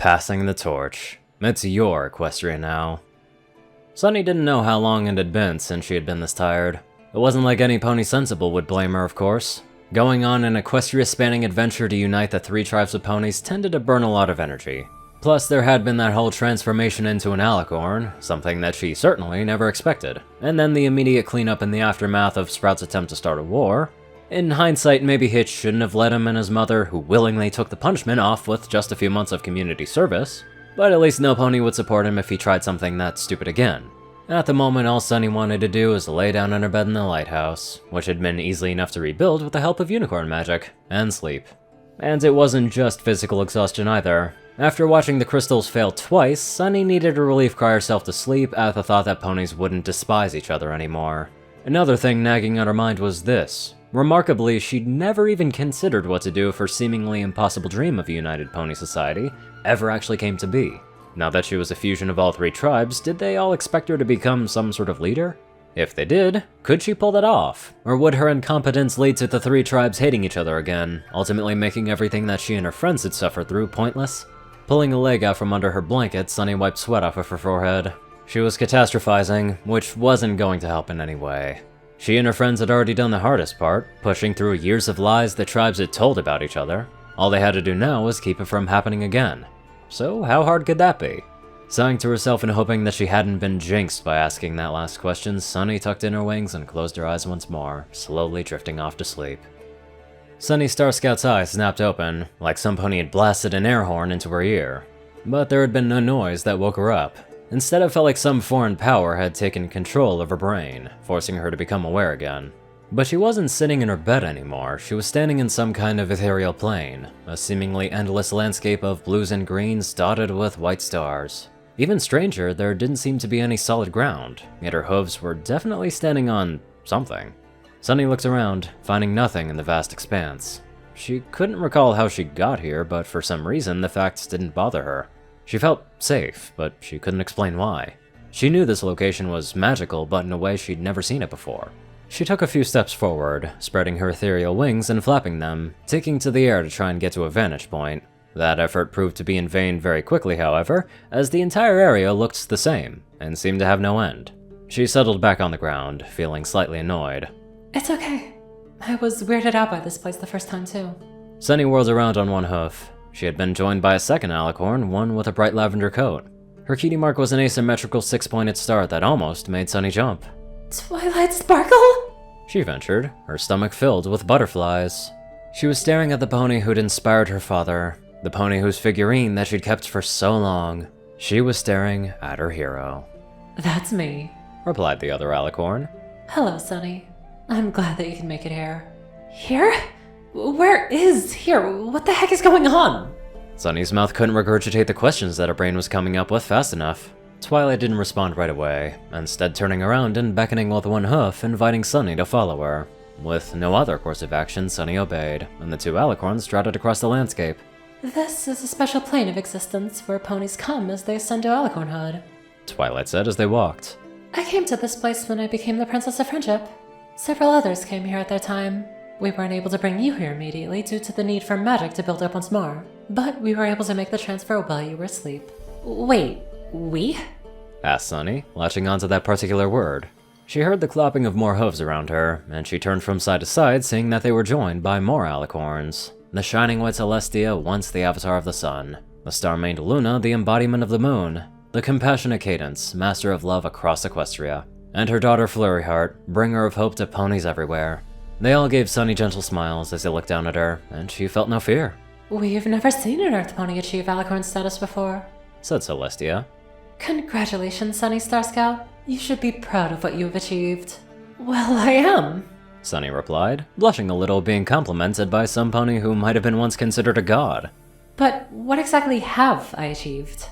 Passing the torch. It's your Equestria now. Sunny didn't know how long it had been since she had been this tired. It wasn't like any pony sensible would blame her, of course. Going on an Equestria-spanning adventure to unite the 3 tribes of ponies tended to burn a lot of energy. Plus, there had been that whole transformation into an alicorn, something that she certainly never expected. And then the immediate cleanup in the aftermath of Sprout's attempt to start a war. In hindsight, maybe Hitch shouldn't have let him and his mother, who willingly took the punishment, off with just a few months of community service. But at least no pony would support him if he tried something that stupid again. At the moment, all Sunny wanted to do was lay down in her bed in the lighthouse, which had been easily enough to rebuild with the help of unicorn magic, and sleep. And it wasn't just physical exhaustion either. After watching the crystals fail twice, Sunny needed to relief cry herself to sleep at the thought that ponies wouldn't despise each other anymore. Another thing nagging at her mind was this. Remarkably, she'd never even considered what to do if her seemingly impossible dream of a united pony society ever actually came to be. Now that she was a fusion of all 3 tribes, did they all expect her to become some sort of leader? If they did, could she pull that off? Or would her incompetence lead to the 3 tribes hating each other again, ultimately making everything that she and her friends had suffered through pointless? Pulling a leg out from under her blanket, Sunny wiped sweat off of her forehead. She was catastrophizing, which wasn't going to help in any way. She and her friends had already done the hardest part, pushing through years of lies the tribes had told about each other. All they had to do now was keep it from happening again. So how hard could that be? Sighing to herself and hoping that she hadn't been jinxed by asking that last question, Sunny tucked in her wings and closed her eyes once more, slowly drifting off to sleep. Sunny Star Scout's eyes snapped open, like some pony had blasted an air horn into her ear. But there had been no noise that woke her up. Instead, it felt like some foreign power had taken control of her brain, forcing her to become aware again. But she wasn't sitting in her bed anymore, she was standing in some kind of ethereal plane, a seemingly endless landscape of blues and greens dotted with white stars. Even stranger, there didn't seem to be any solid ground, yet her hooves were definitely standing on something. Sunny looked around, finding nothing in the vast expanse. She couldn't recall how she got here, but for some reason the facts didn't bother her. She felt safe, but she couldn't explain why. She knew this location was magical, but in a way she'd never seen it before. She took a few steps forward, spreading her ethereal wings and flapping them, taking to the air to try and get to a vantage point. That effort proved to be in vain very quickly, however, as the entire area looked the same, and seemed to have no end. She settled back on the ground, feeling slightly annoyed. It's okay. I was weirded out by this place the first time too. Sunny whirled around on one hoof. She had been joined by a second alicorn, one with a bright lavender coat. Her cutie mark was an asymmetrical 6-pointed star that almost made Sunny jump. Twilight Sparkle? She ventured, her stomach filled with butterflies. She was staring at the pony who'd inspired her father, the pony whose figurine that she'd kept for so long. She was staring at her hero. That's me, replied the other alicorn. Hello, Sunny. I'm glad that you can make it here. Here? Where is here? What the heck is going on? Sunny's mouth couldn't regurgitate the questions that her brain was coming up with fast enough. Twilight didn't respond right away, instead turning around and beckoning with one hoof, inviting Sunny to follow her. With no other course of action, Sunny obeyed, and the 2 alicorns trotted across the landscape. This is a special plane of existence where ponies come as they ascend to alicornhood, Twilight said as they walked. I came to this place when I became the Princess of Friendship. Several others came here at their time. We weren't able to bring you here immediately due to the need for magic to build up once more, but we were able to make the transfer while you were asleep. Wait, we? asked Sunny, latching onto that particular word. She heard the clopping of more hooves around her, and she turned from side to side, seeing that they were joined by more alicorns. The shining white Celestia, once the avatar of the sun. The star-maned Luna, the embodiment of the moon. The compassionate Cadence, master of love across Equestria. And her daughter Flurryheart, bringer of hope to ponies everywhere. They all gave Sunny gentle smiles as they looked down at her, and she felt no fear. We've never seen an Earth pony achieve alicorn status before, said Celestia. Congratulations, Sunny Star Scout. You should be proud of what you have achieved. Well, I am, Sunny replied, blushing a little, being complimented by some pony who might have been once considered a god. But what exactly have I achieved?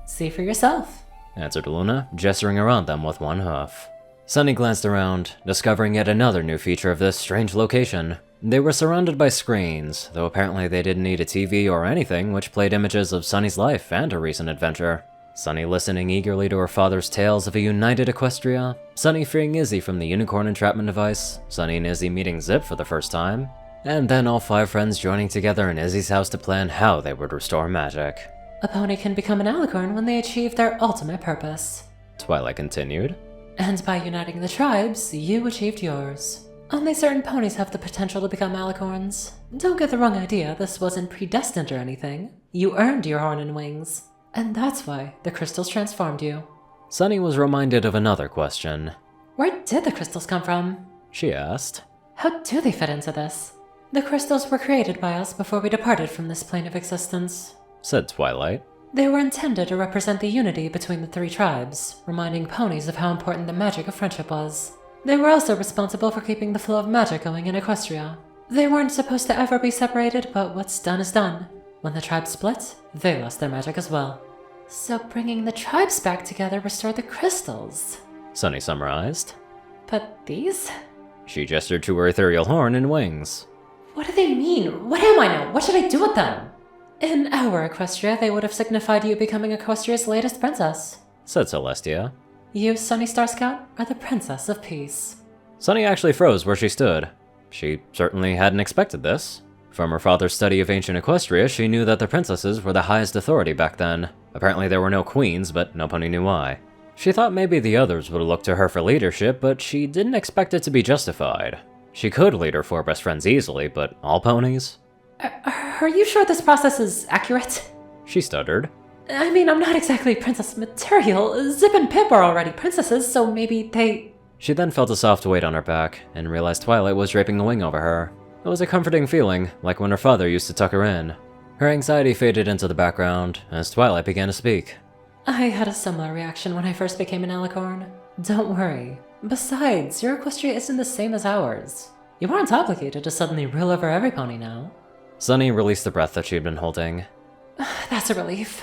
See for yourself, answered Luna, gesturing around them with one hoof. Sunny glanced around, discovering yet another new feature of this strange location. They were surrounded by screens, though apparently they didn't need a TV or anything, which played images of Sunny's life and her recent adventure. Sunny listening eagerly to her father's tales of a united Equestria, Sunny freeing Izzy from the unicorn entrapment device, Sunny and Izzy meeting Zip for the first time, and then all 5 friends joining together in Izzy's house to plan how they would restore magic. A pony can become an alicorn when they achieve their ultimate purpose. Twilight continued. And by uniting the tribes, you achieved yours. Only certain ponies have the potential to become alicorns. Don't get the wrong idea, this wasn't predestined or anything. You earned your horn and wings. And that's why the crystals transformed you. Sunny was reminded of another question. Where did the crystals come from? She asked. How do they fit into this? The crystals were created by us before we departed from this plane of existence, said Twilight. They were intended to represent the unity between the three tribes, reminding ponies of how important the magic of friendship was. They were also responsible for keeping the flow of magic going in Equestria. They weren't supposed to ever be separated, but what's done is done. When the tribes split, they lost their magic as well. So bringing the tribes back together restored the crystals, Sunny summarized. But these? She gestured to her ethereal horn and wings. What do they mean? What am I now? What should I do with them? In our Equestria, they would have signified you becoming Equestria's latest princess, said Celestia. You, Sunny Star Scout, are the Princess of Peace. Sunny actually froze where she stood. She certainly hadn't expected this. From her father's study of ancient Equestria, she knew that the princesses were the highest authority back then. Apparently there were no queens, but no pony knew why. She thought maybe the others would look to her for leadership, but she didn't expect it to be justified. She could lead her 4 best friends easily, but all ponies? Are you sure this process is accurate? She stuttered. I mean, I'm not exactly princess material. Zip and Pip are already princesses, so maybe they... She then felt a soft weight on her back, and realized Twilight was draping a wing over her. It was a comforting feeling, like when her father used to tuck her in. Her anxiety faded into the background, as Twilight began to speak. I had a similar reaction when I first became an alicorn. Don't worry. Besides, your Equestria isn't the same as ours. You aren't obligated to suddenly rule over every pony now. Sunny released the breath that she had been holding. That's a relief,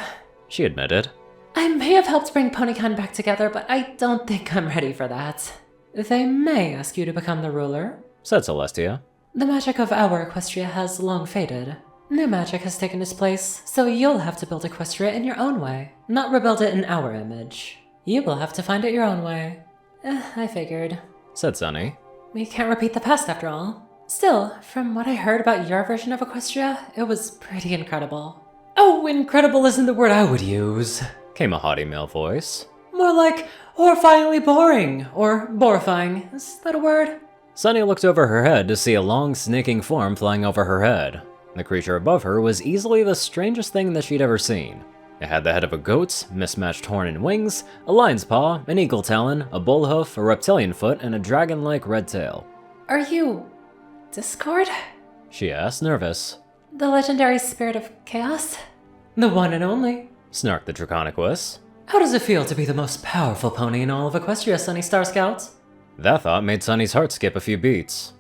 she admitted. I may have helped bring PonyCon back together, but I don't think I'm ready for that. They may ask you to become the ruler, said Celestia. The magic of our Equestria has long faded. New magic has taken its place, so you'll have to build Equestria in your own way, not rebuild it in our image. You will have to find it your own way. I figured, said Sunny. We can't repeat the past after all. Still, from what I heard about your version of Equestria, it was pretty incredible. Oh, incredible isn't the word I would use, came a haughty male voice. More like horrifyingly boring, or borifying. Is that a word? Sunny looked over her head to see a long, snaking form flying over her head. The creature above her was easily the strangest thing that she'd ever seen. It had the head of a goat, mismatched horn and wings, a lion's paw, an eagle talon, a bull hoof, a reptilian foot, and a dragon-like red tail. Are you... Discord? She asked, nervous. The legendary spirit of chaos? The one and only, snarked the Draconiquus. How does it feel to be the most powerful pony in all of Equestria, Sunny Star Scout? That thought made Sunny's heart skip a few beats.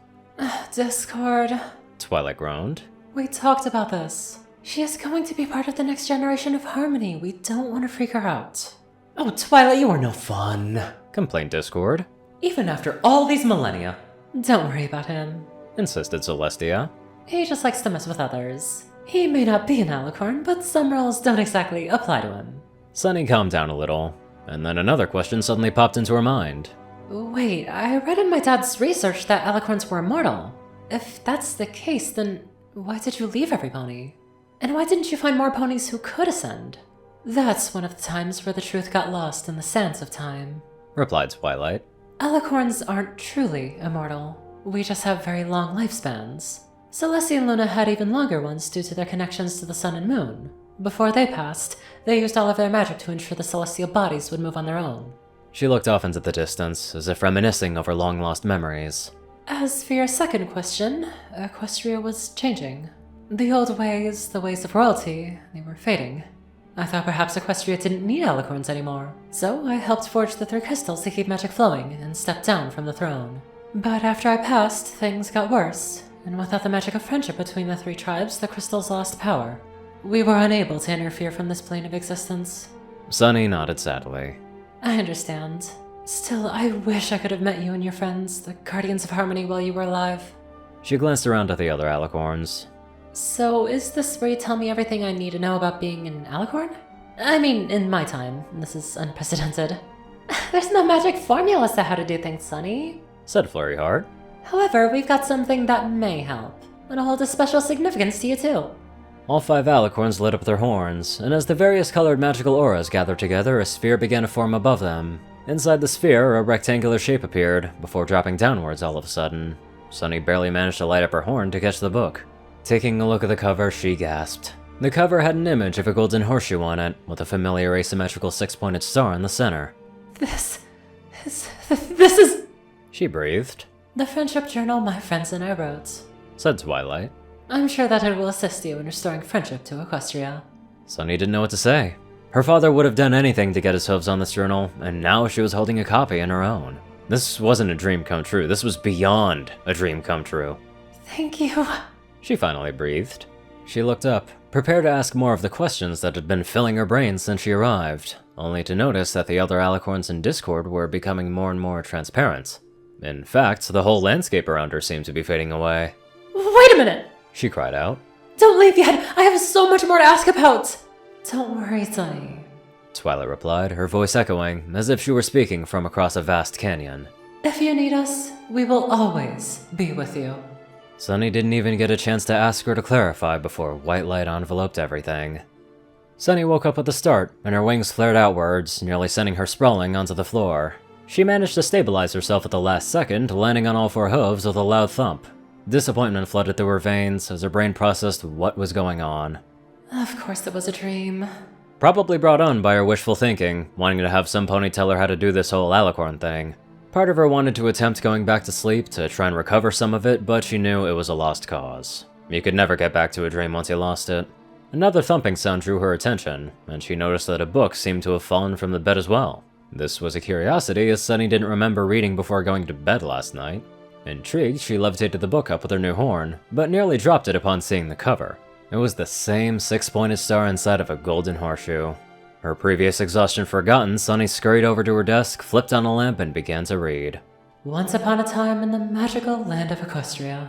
Discord, Twilight groaned. We talked about this. She is going to be part of the next generation of Harmony. We don't want to freak her out. Oh, Twilight, you are no fun, complained Discord. Even after all these millennia. Don't worry about him, insisted Celestia. He just likes to mess with others. He may not be an alicorn, but some rules don't exactly apply to him. Sunny calmed down a little, and then another question suddenly popped into her mind. Wait, I read in my dad's research that alicorns were immortal. If that's the case, then why did you leave every pony? And why didn't you find more ponies who could ascend? That's one of the times where the truth got lost in the sands of time, replied Twilight. Alicorns aren't truly immortal. We just have very long lifespans. Celestia and Luna had even longer ones due to their connections to the sun and moon. Before they passed, they used all of their magic to ensure the celestial bodies would move on their own. She looked off into the distance, as if reminiscing of her long-lost memories. As for your second question, Equestria was changing. The old ways, the ways of royalty, they were fading. I thought perhaps Equestria didn't need alicorns anymore, so I helped forge the 3 crystals to keep magic flowing and stepped down from the throne. But after I passed, things got worse, and without the magic of friendship between the 3 tribes, the crystals lost power. We were unable to interfere from this plane of existence. Sunny nodded sadly. I understand. Still, I wish I could have met you and your friends, the Guardians of Harmony, while you were alive. She glanced around at the other alicorns. So, is this where you tell me everything I need to know about being an alicorn? I mean, in my time. This is unprecedented. There's no magic formula as to how to do things, Sunny, said Flurryheart. However, we've got something that may help. It'll hold a special significance to you, too. All 5 alicorns lit up their horns, and as the various colored magical auras gathered together, a sphere began to form above them. Inside the sphere, a rectangular shape appeared, before dropping downwards all of a sudden. Sunny barely managed to light up her horn to catch the book. Taking a look at the cover, she gasped. The cover had an image of a golden horseshoe on it, with a familiar asymmetrical 6-pointed star in the center. This is... She breathed. The friendship journal my friends and I wrote, Said Twilight. I'm sure that it will assist you in restoring friendship to Equestria. Sunny didn't know what to say. Her father would have done anything to get his hooves on this journal, and now she was holding a copy in her own. This wasn't a dream come true, this was beyond a dream come true. Thank you. She finally breathed. She looked up, prepared to ask more of the questions that had been filling her brain since she arrived, only to notice that the other alicorns in Discord were becoming more and more transparent. In fact, the whole landscape around her seemed to be fading away. Wait a minute! She cried out. Don't leave yet! I have so much more to ask about! Don't worry, Sunny. Twilight replied, her voice echoing, as if she were speaking from across a vast canyon. If you need us, we will always be with you. Sunny didn't even get a chance to ask her to clarify before white light enveloped everything. Sunny woke up at the start, and her wings flared outwards, nearly sending her sprawling onto the floor. She managed to stabilize herself at the last second, landing on all 4 hooves with a loud thump. Disappointment flooded through her veins as her brain processed what was going on. Of course it was a dream. Probably brought on by her wishful thinking, wanting to have some pony tell her how to do this whole alicorn thing. Part of her wanted to attempt going back to sleep to try and recover some of it, but she knew it was a lost cause. You could never get back to a dream once you lost it. Another thumping sound drew her attention, and she noticed that a book seemed to have fallen from the bed as well. This was a curiosity, as Sunny didn't remember reading before going to bed last night. Intrigued, she levitated the book up with her new horn, but nearly dropped it upon seeing the cover. It was the same 6-pointed star inside of a golden horseshoe. Her previous exhaustion forgotten, Sunny scurried over to her desk, flipped on a lamp, and began to read. Once upon a time in the magical land of Equestria.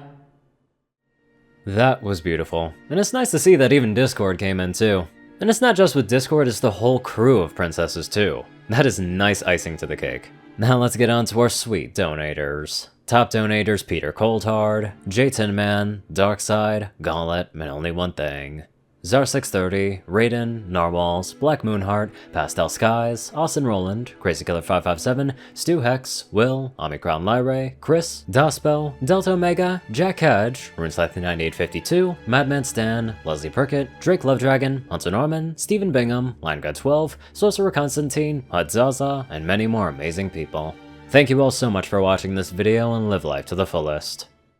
That was beautiful, and it's nice to see that even Discord came in too. And it's not just with Discord, it's the whole crew of princesses too. That is nice icing to the cake. Now let's get on to our sweet donators. Top donators: Peter Coulthard, J10 Man, Darkside, Gauntlet, and only one thing. Zar630, Rayden, Narwhals, Blackmoonheart, Pastel Skies, Austin Roland, Crazy Killer 557, Stu Hex, Will, Omicron Lyrae, Chris, Daspel, Delta Omega, Jack Hedge, RuneScythe 9852, Madman Stan, Leslie Perkett, Drake Lovedragon, Hunter Norman, Stephen Bingham, LineGuy 12, Sorcerer Constantine, Hud Zaza, and many more amazing people. Thank you all so much for watching this video and live life to the fullest.